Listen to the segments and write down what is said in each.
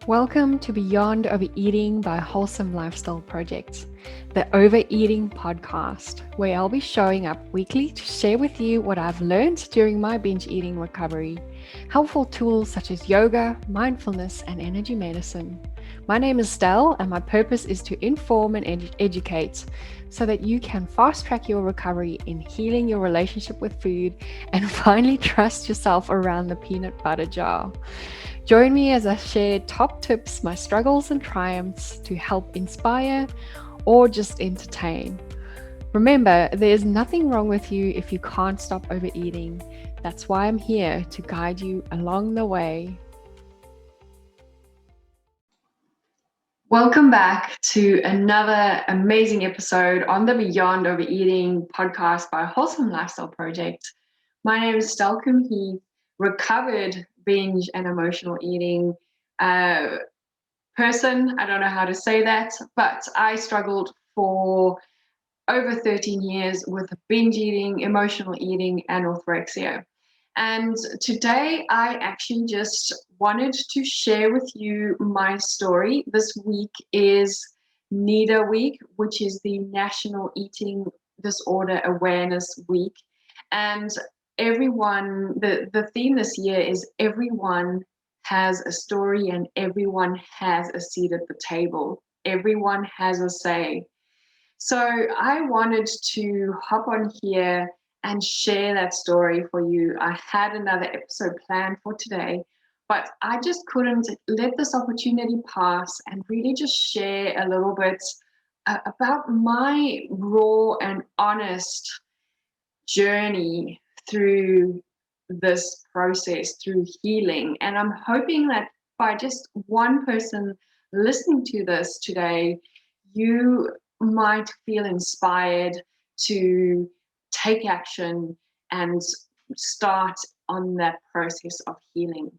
Welcome to Beyond Overeating by Wholesome Lifestyle Project, the Overeating Podcast, where I'll be showing up weekly to share with you what I've learned during my binge eating recovery, helpful tools such as yoga, mindfulness, and energy medicine. My name is Stell, and my purpose is to inform and educate so that you can fast track your recovery in healing your relationship with food and finally trust yourself around the peanut butter jar. Join me as I share top tips, my struggles and triumphs to help inspire or just entertain. Remember, there's nothing wrong with you if you can't stop overeating. That's why I'm here to guide you along the way. Welcome back to another amazing episode on the Beyond Overeating podcast by Wholesome Lifestyle Project. My name is Coombe-Heath, recovered binge and emotional eating person. I don't know how to say that, but I struggled for over 13 years with binge eating, emotional eating, and orthorexia. And today I actually just wanted to share with you my story. This week is NEDA week, which is the National Eating Disorder Awareness Week. And the theme this year is everyone has a story and everyone has a seat at the table. Everyone has a say. So I wanted to hop on here and share that story for you. I had another episode planned for today, but I just couldn't let this opportunity pass and really just share a little bit about my raw and honest journey through this process, through healing. And I'm hoping that by just one person listening to this today, you might feel inspired to take action and start on that process of healing.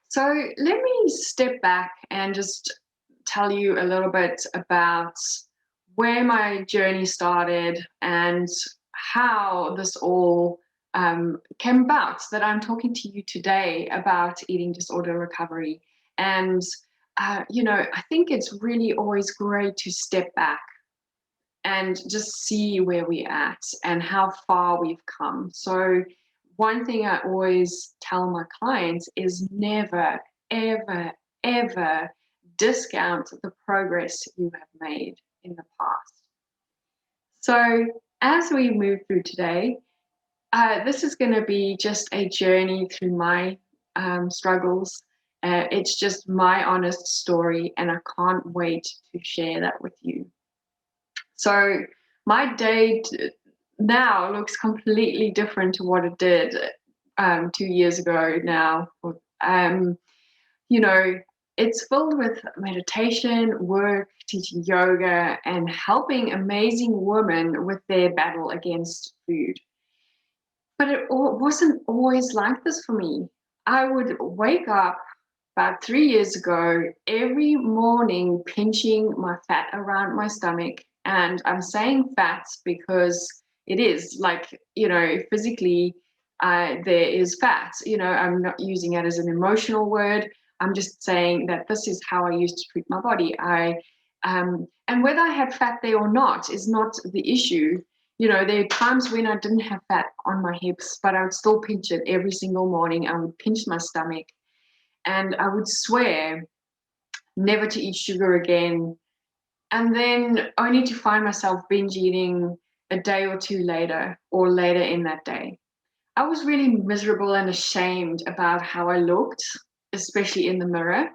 So let me step back and just tell you a little bit about where my journey started and how this all came about, that I'm talking to you today about eating disorder recovery. And I think it's really always great to step back and just see where we're at and how far we've come. So one thing I always tell my clients is never, ever, ever discount the progress you have made in the past. So as we move through today, this is going to be just a journey through my struggles. It's just my honest story, and I can't wait to share that with you. So my day now looks completely different to what it did 2 years ago now. It's filled with meditation, work, teaching yoga, and helping amazing women with their battle against food. But it wasn't always like this for me. I would wake up about 3 years ago every morning pinching my fat around my stomach. And I'm saying fat because it is physically there is fat. I'm not using it as an emotional word. I'm just saying that this is how I used to treat my body. And whether I had fat there or not is not the issue. There are times when I didn't have fat on my hips, but I would still pinch it every single morning. I would pinch my stomach and I would swear never to eat sugar again. And then only to find myself binge eating a day or two later or later in that day. I was really miserable and ashamed about how I looked, especially in the mirror.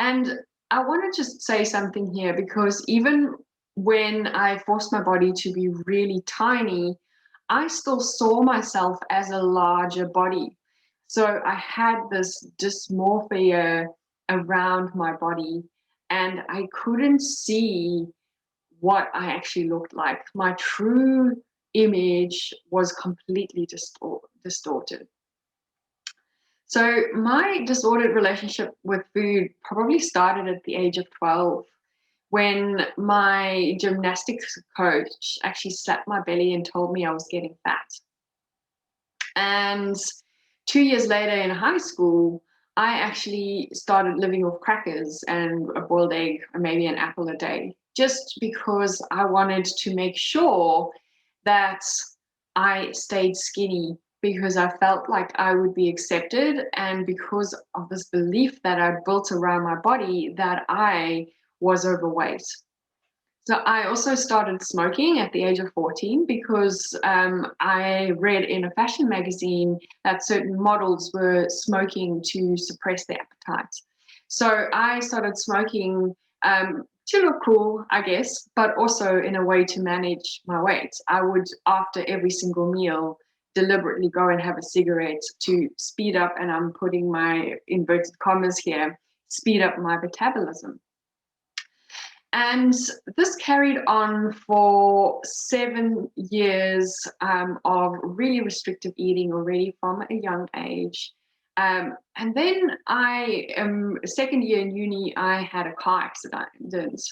And I want to just say something here, because even when I forced my body to be really tiny, I still saw myself as a larger body. So I had this dysmorphia around my body, and I couldn't see what I actually looked like. My true image was completely distorted. So my disordered relationship with food probably started at the age of 12, when my gymnastics coach actually slapped my belly and told me I was getting fat. And 2 years later in high school, I actually started living off crackers and a boiled egg or maybe an apple a day, just because I wanted to make sure that I stayed skinny, because I felt like I would be accepted, and because of this belief that I built around my body that I was overweight. So I also started smoking at the age of 14 because I read in a fashion magazine that certain models were smoking to suppress their appetite. So I started smoking to look cool, I guess, but also in a way to manage my weight. I would, after every single meal, deliberately go and have a cigarette to speed up, and I'm putting my inverted commas here, speed up my metabolism. And this carried on for 7 years of really restrictive eating already from a young age. And then second year in uni, I had a car accident.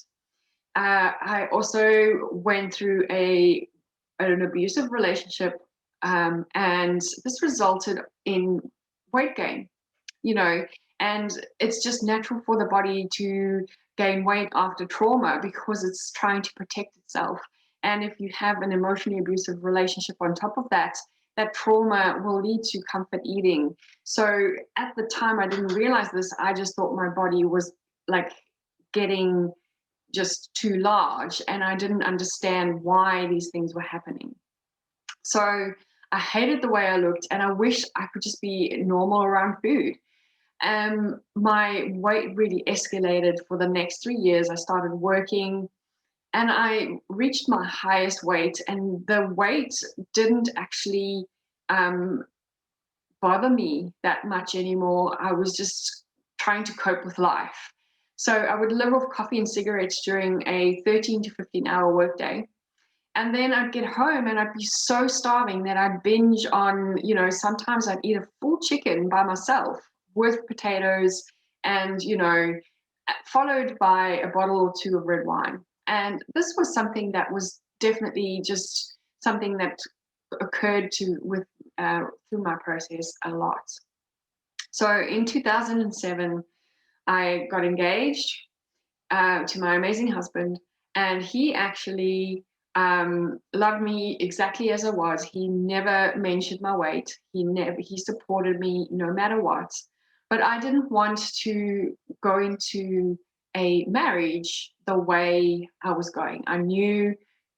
I also went through an abusive relationship, and this resulted in weight gain, you know, and it's just natural for the body to gain weight after trauma because it's trying to protect itself. And if you have an emotionally abusive relationship on top of that, that trauma will lead to comfort eating. So at the time, I didn't realize this. I just thought my body was like getting just too large, and I didn't understand why these things were happening. So I hated the way I looked, and I wish I could just be normal around food. My weight really escalated for the next 3 years. I started working and I reached my highest weight, and the weight didn't actually um, bother me that much anymore. I was just trying to cope with life. So I would live off coffee and cigarettes during a 13 to 15-hour workday. And then I'd get home and I'd be so starving that I'd binge on, sometimes I'd eat a full chicken by myself with potatoes and, followed by a bottle or two of red wine. And this was something that was definitely just something that occurred through my process a lot. So in 2007, I got engaged to my amazing husband, and he actually loved me exactly as I was. He never mentioned my weight. He supported me no matter what. But I didn't want to go into a marriage the way I was going. I knew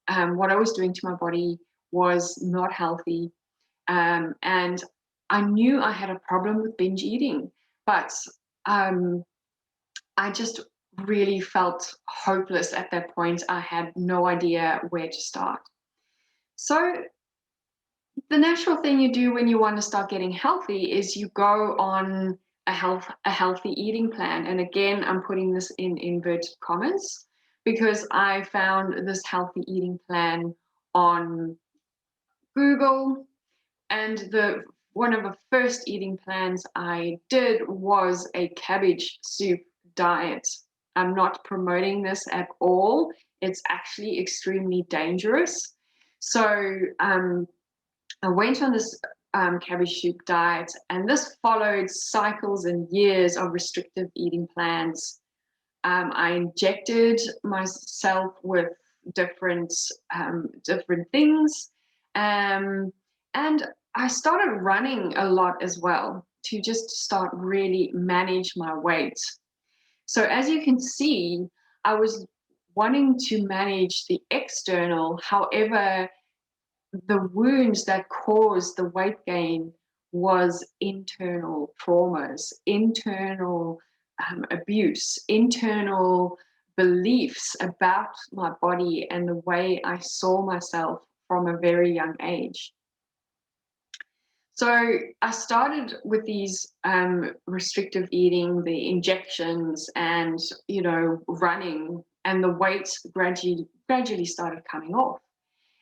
what I was doing to my body was not healthy, and I knew I had a problem with binge eating, but um, I just really felt hopeless at that point. I had no idea where to start. So the natural thing you do when you want to start getting healthy is you go on a healthy eating plan. And again, I'm putting this in inverted commas because I found this healthy eating plan on Google, and the one of the first eating plans I did was a cabbage soup diet. I'm not promoting this at all. It's actually extremely dangerous. So I went on this cabbage soup diet, and this followed cycles and years of restrictive eating plans. I injected myself with different different things, and I started running a lot as well to just start really manage my weight. So as you can see, I was wanting to manage the external. However, the wounds that caused the weight gain was internal traumas, internal abuse, internal beliefs about my body and the way I saw myself from a very young age. So I started with these restrictive eating, the injections, and running, and the weight gradually started coming off.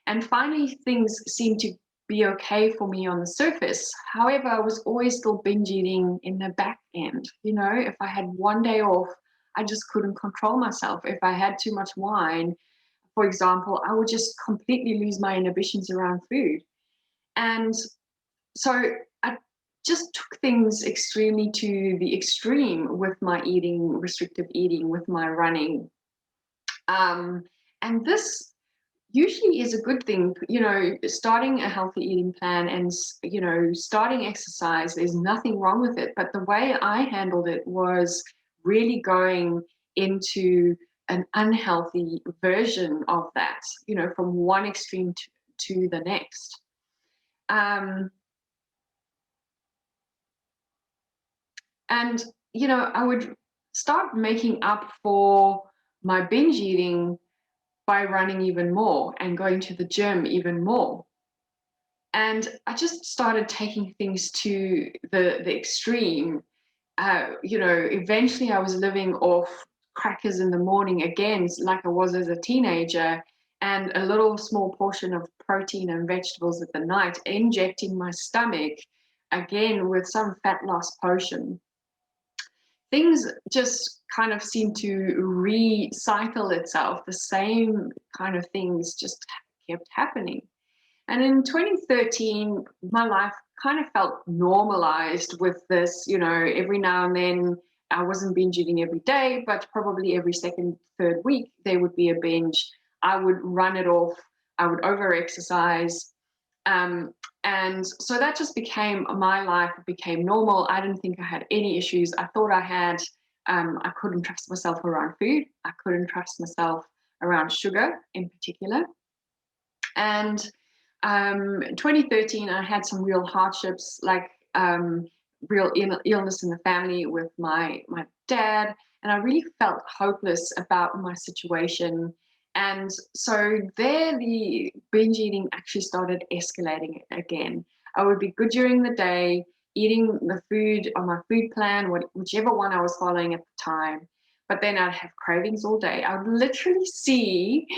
And finally, things seemed to be okay for me on the surface. However, I was always still binge eating in the back end. If I had one day off, I just couldn't control myself. If I had too much wine, for example, I would just completely lose my inhibitions around food. And so just took things extremely to the extreme with my eating, restrictive eating, with my running. And this usually is a good thing, starting a healthy eating plan and, starting exercise, there's nothing wrong with it. But the way I handled it was really going into an unhealthy version of that, from one extreme to the next. And, I would start making up for my binge eating by running even more and going to the gym even more. And I just started taking things to the extreme. Eventually I was living off crackers in the morning again, like I was as a teenager, and a little small portion of protein and vegetables at the night, injecting my stomach again with some fat loss potion. Things just kind of seem to recycle itself. The same kind of things just kept happening. And in 2013, my life kind of felt normalized with this, every now and then I wasn't binge eating every day, but probably every second, third week, there would be a binge. I would run it off. I would over exercise. And so that just became my life. It became normal. I didn't think I had any issues. I thought I had. I couldn't trust myself around food. I couldn't trust myself around sugar in particular. And 2013, I had some real hardships, like real illness in the family with my dad, and I really felt hopeless about my situation. And so there, the binge eating actually started escalating again. I would be good during the day, eating the food on my food plan, whichever one I was following at the time. But then I'd have cravings all day. I would literally see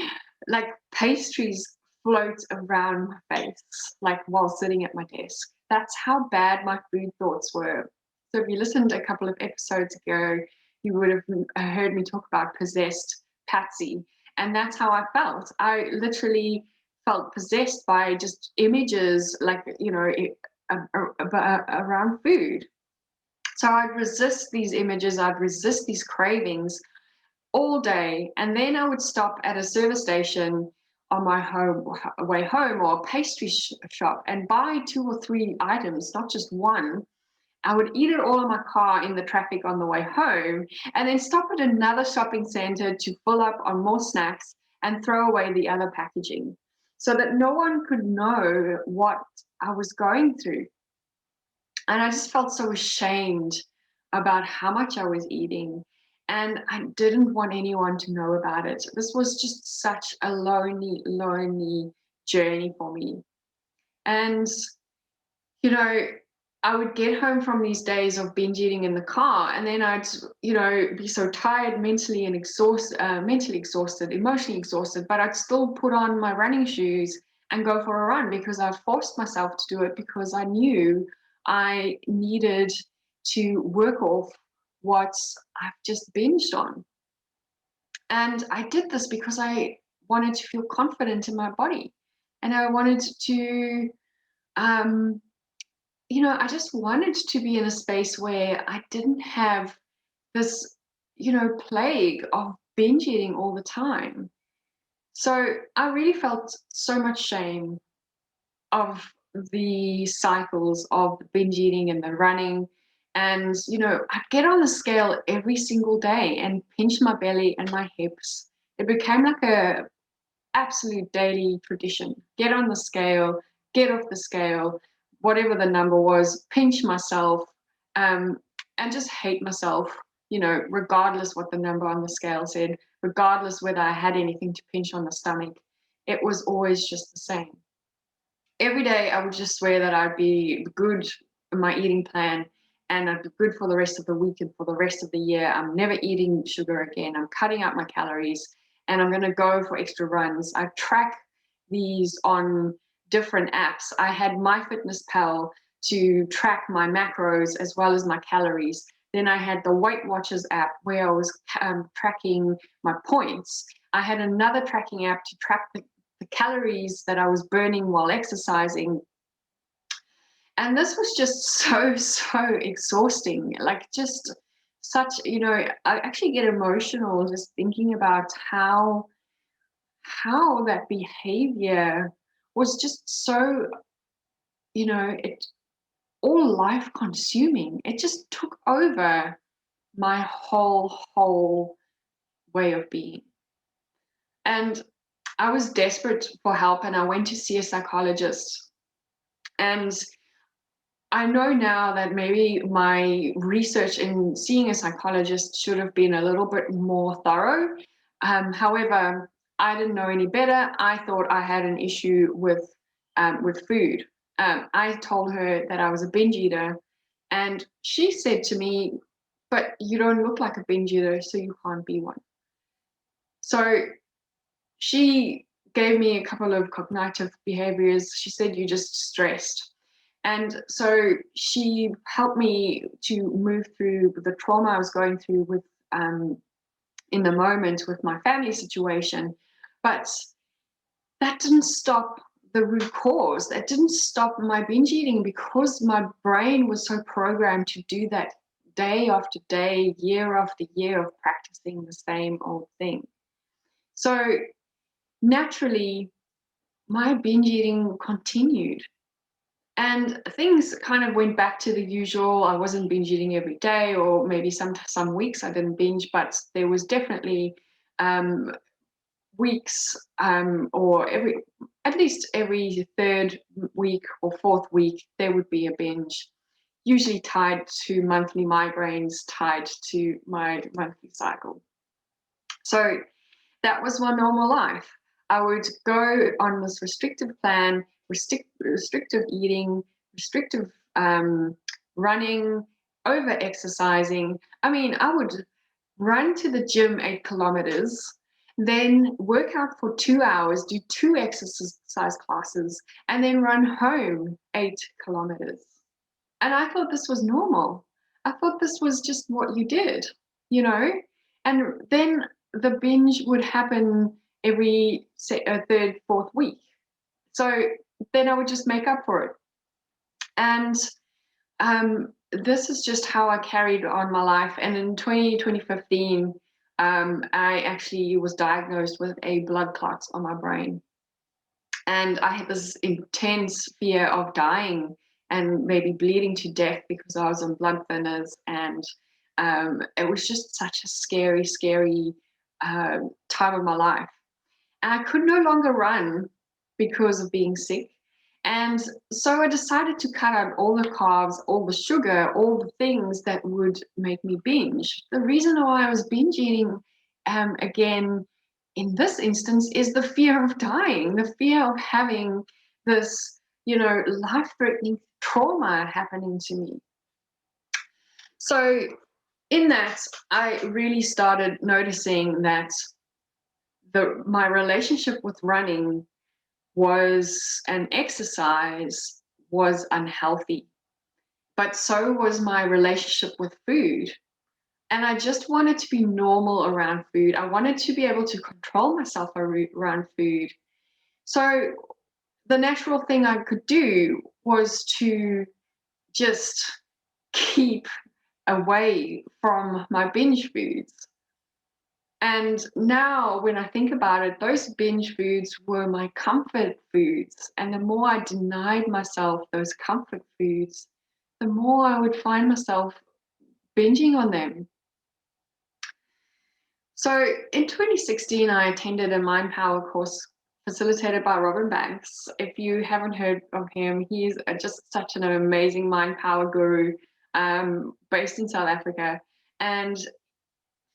like pastries float around my face, like while sitting at my desk. That's how bad my food thoughts were. So if you listened a couple of episodes ago, you would have heard me talk about possessed Patsy. And that's how I felt. I literally felt possessed by just images, like, around food. So I'd resist these images, I'd resist these cravings all day. And then I would stop at a service station on my way home, or a pastry shop, and buy 2 or 3 items, not just one. I would eat it all in my car in the traffic on the way home, and then stop at another shopping center to fill up on more snacks and throw away the other packaging so that no one could know what I was going through. And I just felt so ashamed about how much I was eating. And I didn't want anyone to know about it. This was just such a lonely, lonely journey for me. And, you know, I would get home from these days of binge eating in the car, and then I'd, be so tired, mentally exhausted, emotionally exhausted, but I'd still put on my running shoes and go for a run because I forced myself to do it because I knew I needed to work off what I've just binged on. And I did this because I wanted to feel confident in my body, and I wanted to, um, I just wanted to be in a space where I didn't have this, plague of binge eating all the time. So I really felt so much shame of the cycles of the binge eating and the running. And, I'd get on the scale every single day and pinch my belly and my hips. It became like a absolute daily tradition. Get on the scale, get off the scale, whatever the number was, pinch myself, and just hate myself, regardless what the number on the scale said, regardless whether I had anything to pinch on the stomach. It was always just the same. Every day I would just swear that I'd be good in my eating plan, and I'd be good for the rest of the week and for the rest of the year. I'm never eating sugar again. I'm cutting out my calories, and I'm going to go for extra runs. I track these on different apps. I had MyFitnessPal to track my macros as well as my calories. Then I had the Weight Watchers app where I was tracking my points. I had another tracking app to track the calories that I was burning while exercising. And this was just so exhausting. Like just such, I actually get emotional just thinking about how that behavior was just so, it all life consuming. It just took over my whole way of being. And I was desperate for help and I went to see a psychologist. And I know now that maybe my research in seeing a psychologist should have been a little bit more thorough. However, I didn't know any better. I thought I had an issue with food. I told her that I was a binge eater, and she said to me, "But you don't look like a binge eater, so you can't be one." So she gave me a couple of cognitive behaviors. She said, "You're just stressed." And so she helped me to move through the trauma I was going through with in the moment with my family situation. But that didn't stop the root cause. That didn't stop my binge eating because my brain was so programmed to do that day after day, year after year of practicing the same old thing. So naturally, my binge eating continued. And things kind of went back to the usual. I wasn't binge eating every day, or maybe some weeks I didn't binge, but there was definitely um, weeks or at least every third week or fourth week there would be a binge, usually tied to monthly migraines, tied to my monthly cycle. So that was my normal life. I would go on this restrictive plan, restrictive eating, restrictive running, over exercising. I mean, I would run to the gym 8 kilometers, then work out for 2 hours, do 2 exercise classes, and then run home 8 kilometers. And I thought this was normal. I thought this was just what you did, you know? And then the binge would happen every third, fourth week. So then I would just make up for it. And this is just how I carried on my life. And in 2015, I actually was diagnosed with a blood clot on my brain. And I had this intense fear of dying and maybe bleeding to death because I was on blood thinners. And it was just such a scary time of my life. And I could no longer run because of being sick. And so I decided to cut out all the carbs, all the sugar, all the things that would make me binge. The reason why I was binge eating again in this instance is the fear of dying, the fear of having this, life-threatening trauma happening to me. So in that, I really started noticing that my relationship with running was an exercise was unhealthy, but so was my relationship with food. And I just wanted to be normal around food. I wanted to be able to control myself around food. So the natural thing I could do was to just keep away from my binge foods. And now when I think about it, those binge foods were my comfort foods. And the more I denied myself those comfort foods, the more I would find myself binging on them. So in 2016, I attended a Mind Power course facilitated by Robin Banks. If you haven't heard of him, he's just such an amazing Mind Power guru based in South Africa. And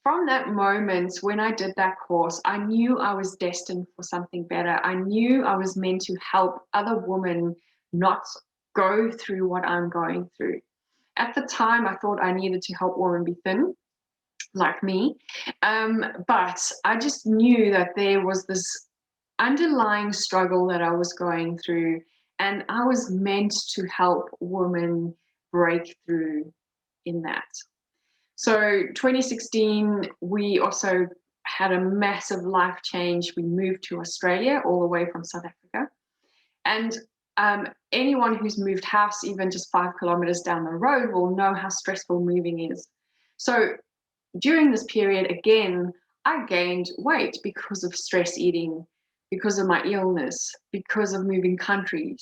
from that moment, when I did that course, I knew I was destined for something better. I knew I was meant to help other women not go through what I'm going through. At the time, I thought I needed to help women be thin, like me. But I just knew that there was this underlying struggle that I was going through, and I was meant to help women break through in that. So 2016, we also had a massive life change. We moved to Australia all the way from South Africa. And anyone who's moved house even just 5 kilometers down the road will know how stressful moving is. So during this period, again, I gained weight because of stress eating, because of my illness, because of moving countries,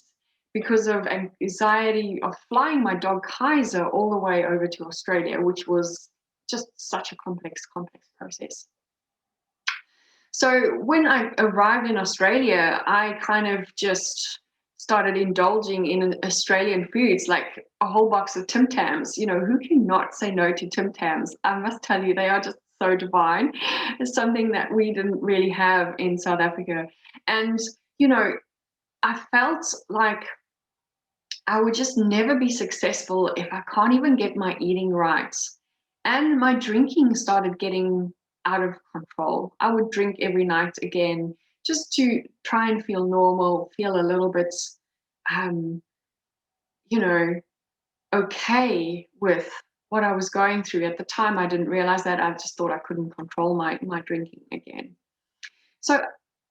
because of anxiety of flying my dog Kaiser all the way over to Australia, which was just such a complex process. So when I arrived in Australia, I kind of just started indulging in Australian foods, like a whole box of Tim Tams. You know, who cannot say no to Tim Tams? I must tell you, they are just so divine. It's something that we didn't really have in South Africa. And, you know, I felt like I would just never be successful if I can't even get my eating right. And my drinking started getting out of control. I would drink every night again just to try and feel normal, feel a little bit, um, you know, okay with what I was going through. At the time, I didn't realize that. I just thought I couldn't control my drinking again. So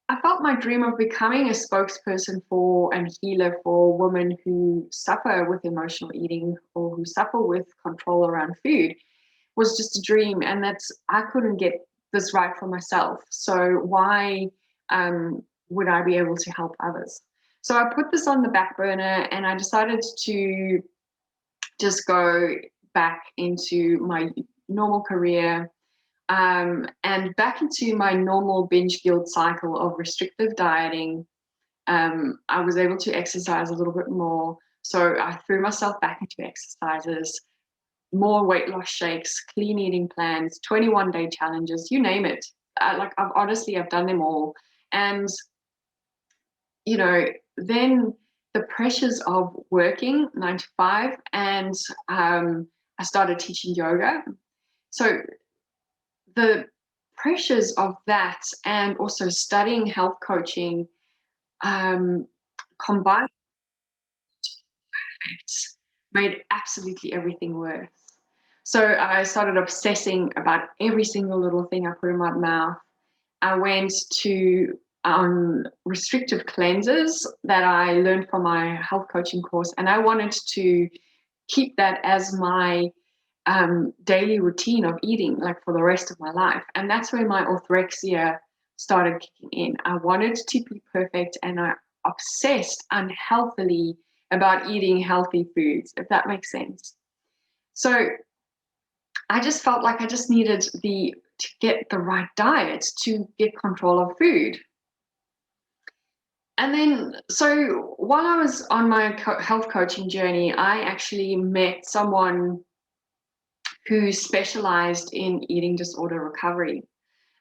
I felt my dream of becoming a spokesperson for and healer for women who suffer with emotional eating or who suffer with control around food was just a dream, and that's I couldn't get this right for myself. So why would I be able to help others? So I put this on the back burner, and I decided to just go back into my normal career and back into my normal binge guilt cycle of restrictive dieting. I was able to exercise a little bit more. So I threw myself back into exercises, more weight loss shakes, clean eating plans, 21-day challenges, you name it. I've done them all. And, you know, then the pressures of working 9 to 5, and I started teaching yoga. So the pressures of that and also studying health coaching combined made absolutely everything worse. So I started obsessing about every single little thing I put in my mouth. I went to restrictive cleanses that I learned from my health coaching course, and I wanted to keep that as my daily routine of eating, like for the rest of my life. And that's where my orthorexia started kicking in. I wanted to be perfect, and I obsessed unhealthily about eating healthy foods, if that makes sense. So I just felt like I just needed to get the right diet to get control of food. And then, so while I was on my health coaching journey, I actually met someone who specialized in eating disorder recovery.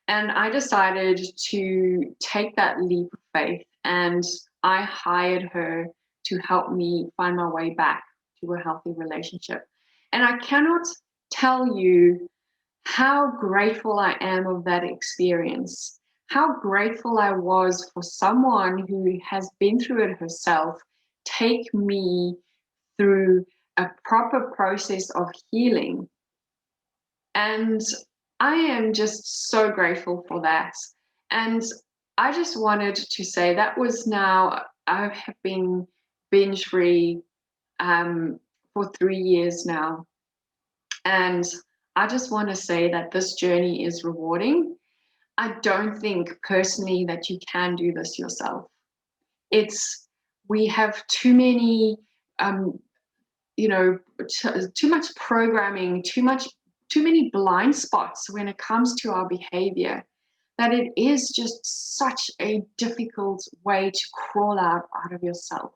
And I decided to take that leap of faith, and I hired her to help me find my way back to a healthy relationship. And I cannot tell you how grateful I am of that experience, how grateful I was for someone who has been through it herself take me through a proper process of healing. And I am just so grateful for that. And I just wanted to say that was now, I have been binge free for 3 years now. And I just want to say that this journey is rewarding. I don't think personally that you can do this yourself. We have too many, too much programming, too many blind spots when it comes to our behavior, that it is just such a difficult way to crawl out of yourself.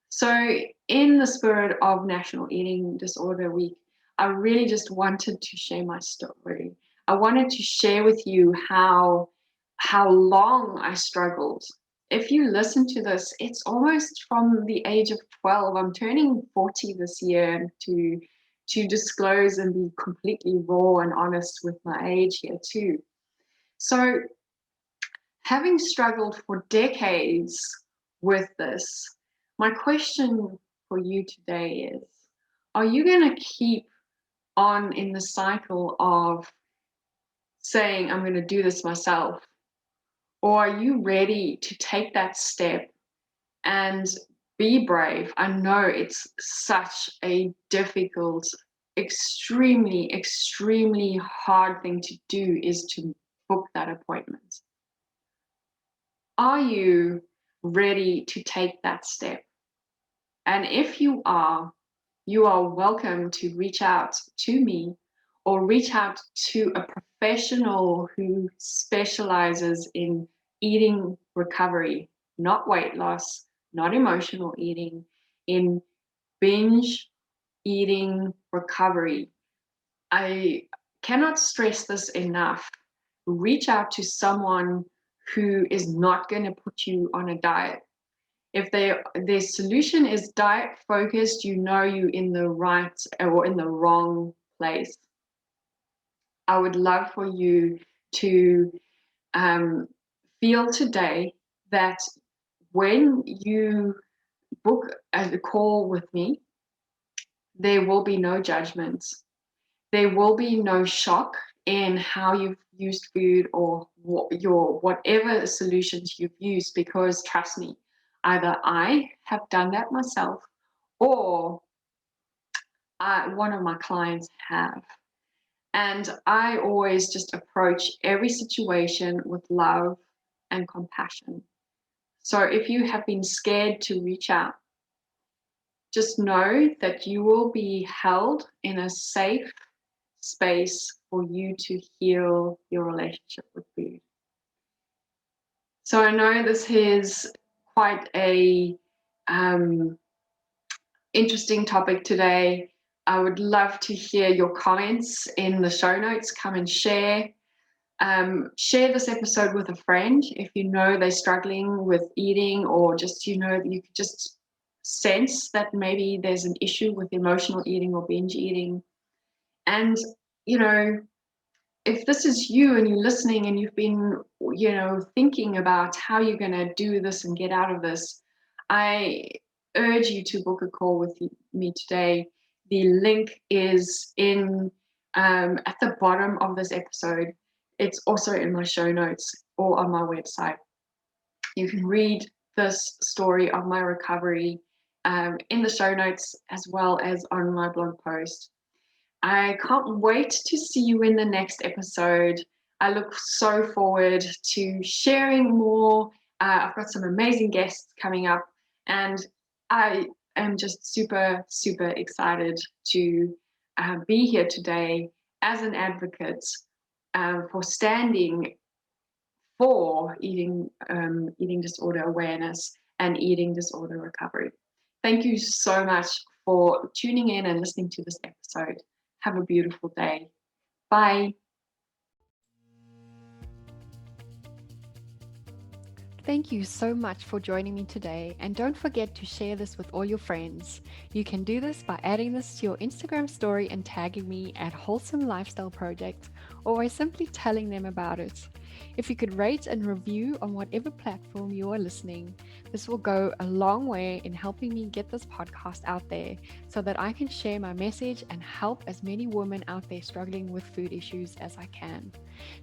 So in the spirit of National Eating Disorder Week, I really just wanted to share my story. I wanted to share with you how long I struggled. If you listen to this, it's almost from the age of 12. I'm turning 40 this year, to disclose and be completely raw and honest with my age here too. So having struggled for decades with this, my question for you today is, are you going to keep on in the cycle of saying, I'm going to do this myself? Or are you ready to take that step and be brave. I know it's such a difficult, extremely, extremely hard thing to do, is to book that appointment. Are you ready to take that step? And if you are welcome to reach out to me or reach out to a professional who specializes in eating recovery, not weight loss, not emotional eating, in binge eating recovery. I cannot stress this enough. Reach out to someone who is not going to put you on a diet. If their solution is diet focused, you know you're in the right or in the wrong place. I would love for you to feel today that when you book a call with me, there will be no judgments. There will be no shock in how you've used food or your whatever solutions you've used, because trust me, either I have done that myself or one of my clients have. And I always just approach every situation with love and compassion. So if you have been scared to reach out, just know that you will be held in a safe space for you to heal your relationship with food. So I know this is quite a interesting topic today. I would love to hear your comments in the show notes. Come and share. Share this episode with a friend if you know they're struggling with eating, or just you could just sense that maybe there's an issue with emotional eating or binge eating. And if this is you and you're listening and you've been thinking about how you're going to do this and get out of this, I urge you to book a call with me today. The link is in at the bottom of this episode. It's also in my show notes or on my website. You can read this story of my recovery in the show notes as well as on my blog post. I can't wait to see you in the next episode. I look so forward to sharing more. I've got some amazing guests coming up, and I am just super, super excited to be here today as an advocate for standing for eating disorder awareness and eating disorder recovery. Thank you so much for tuning in and listening to this episode. Have a beautiful day. Bye. Thank you so much for joining me today, and don't forget to share this with all your friends. You can do this by adding this to your Instagram story and tagging me at Wholesome Lifestyle Project, or by simply telling them about it. If you could rate and review on whatever platform you are listening, this will go a long way in helping me get this podcast out there so that I can share my message and help as many women out there struggling with food issues as I can.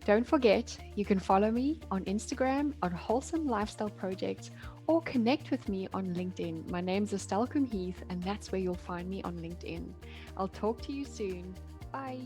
Don't forget, you can follow me on Instagram on Wholesome Lifestyle Project, or connect with me on LinkedIn. My name's Coombe-Heath, and that's where you'll find me on LinkedIn. I'll talk to you soon. Bye.